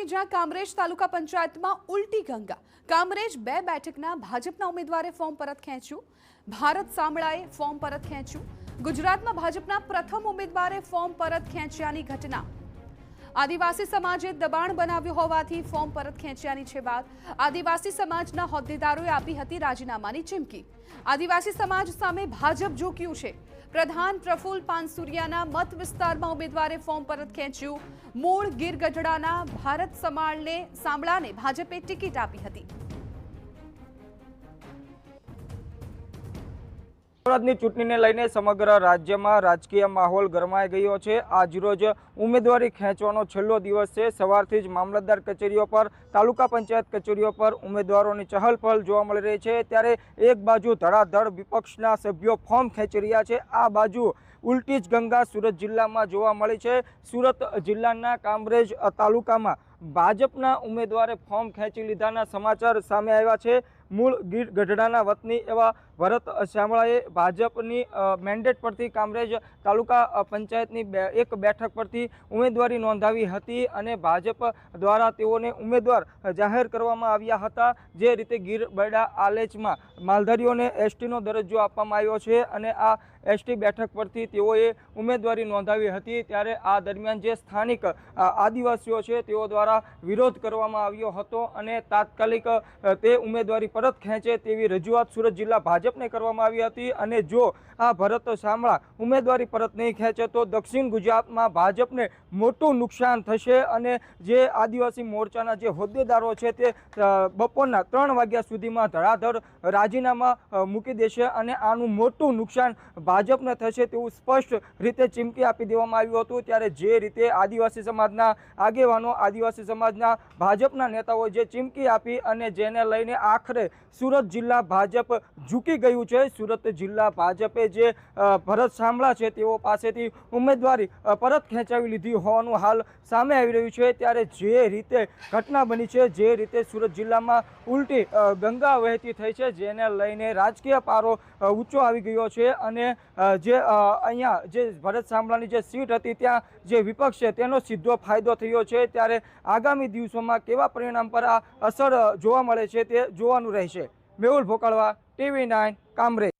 જ્યાં કામરેજ તાલુકા પંચાયતમાં ઉલટી ગંગા। કામરેજ 2 બેઠકના ભાજપના ઉમેદવારે ફોર્મ પરત ખેંચ્યું। ભારત સામળાએ ફોર્મ પરત ખેંચ્યું। ગુજરાતમાં ભાજપના પ્રથમ ઉમેદવારે ફોર્મ પરત ખેંચ્યાની ઘટના। આદિવાસી સમાજે દબાણ બનાવ્યું હોવાથી ફોર્મ પરત ખેંચ્યાની છે વાત। આદિવાસી સમાજના હોદ્દેદારોએ આપી હતી રાજીનામાની ચીમકી। આદિવાસી સમાજ સામે ભાજપ ઝૂક્યું છે। પ્રધાન પ્રફુલ્લ પાનસુરિયાના મત વિસ્તારમાં ઉમેદવારે ફોર્મ પરત ખેંચ્યું। મૂળ ગીર ગઢડાના ભારત સાંભળાને ભાજપે ટિકિટ આપી હતી। ની ચૂંટણીને લઈને સમગ્ર રાજ્યમાં રાજકીય માહોલ ગરમાઈ ગયો છે। આજરોજ ઉમેદવારી ખેંચવાનો છેલ્લો દિવસ છે। સવારથી જ મામલતદાર કચેરીઓ પર, તાલુકા પંચાયત કચેરીઓ પર ઉમેદવારોની ચહલપહલ જોવા મળી રહી છે। ત્યારે એક બાજુ ધડાધડ વિપક્ષના સભ્યો ફોર્મ ખેંચી રહ્યા છે, આ બાજુ ઉલટી જ ગંગા સુરત જિલ્લામાં જોવા મળી છે। સુરત જિલ્લાના કામરેજ તાલુકામાં ભાજપના ઉમેદવારે ફોર્મ ખેંચી લીધાના સમાચાર સામે આવ્યા છે। મૂળ ગીર ગઢડાના વતની એવા ભરત સામળાએ ભાજપની મેન્ડેટ પરથી કામરેજ તાલુકા પંચાયતની એક બેઠક પરથી ઉમેદવારી નોંધાવી હતી અને ભાજપ દ્વારા તેઓને ઉમેદવાર જાહેર કરવામાં આવ્યા હતા। જે રીતે ગીર બરડા આલેચમાં માલધારીઓને એસટીનો દરજ્જો આપવામાં આવ્યો છે અને આ એસટી બેઠક પરથી તેઓએ ઉમેદવારી નોંધાવી હતી। ત્યારે આ દરમિયાન જે સ્થાનિક આદિવાસીઓ છે તેઓ દ્વારા વિરોધ કરવામાં આવ્યો હતો અને તાત્કાલિક તે ઉમેદવારી પરત ખેંચે તેવી રજૂઆત સુરત જિલ્લા ભાજપને કરવામાં આવી હતી। અને જો આ ભરત સામળા ઉમેદવારી પરત નહીં ખેંચે તો દક્ષિણ ગુજરાતમાં ભાજપને મોટું નુકસાન થશે અને જે આદિવાસી મોરચાના જે હોદ્દેદારો છે તે બપોરના 3 વાગ્યા સુધીમાં ધડાધડ રાજીનામા મૂકી દેશે અને આનું મોટું નુકસાન ભાજપને થશે તેવું સ્પષ્ટ રીતે ચીમકી આપી દેવામાં આવ્યું હતું। ત્યારે જે રીતે આદિવાસી સમાજના આગેવાનો, આદિવાસી સમાજના ભાજપના નેતાઓએ જે ચીમકી આપી અને જેને લઈને આખરે સુરત જિલ્લા ભાજપ ઝૂકી ગયું છે। સુરત જિલ્લા ભાજપે જે ભરત સામળા છે તેઓ પાસેથી ઉમેદવારી પરત ખેંચાવી લીધી હોવાનું હાલ સામે આવી રહ્યું છે। ત્યારે જે રીતે ઘટના બની છે, જે રીતે સુરત જિલ્લામાં ઉલટી ગંગા વહેતી થઈ છે, જેને લઈને રાજકીય પારો ઊંચો આવી ગયો છે અને જે અહીંયા જે ભરત સામળાની જે સીટ હતી ત્યાં જે વિપક્ષ છે તેનો સીધો ફાયદો થયો છે। ત્યારે આગામી દિવસોમાં કેવા પરિણામ પર આ અસર જોવા મળે છે તે જોવાનું રહેશે। મેહુલ ભોકાળવા, TV9 કામરેજ।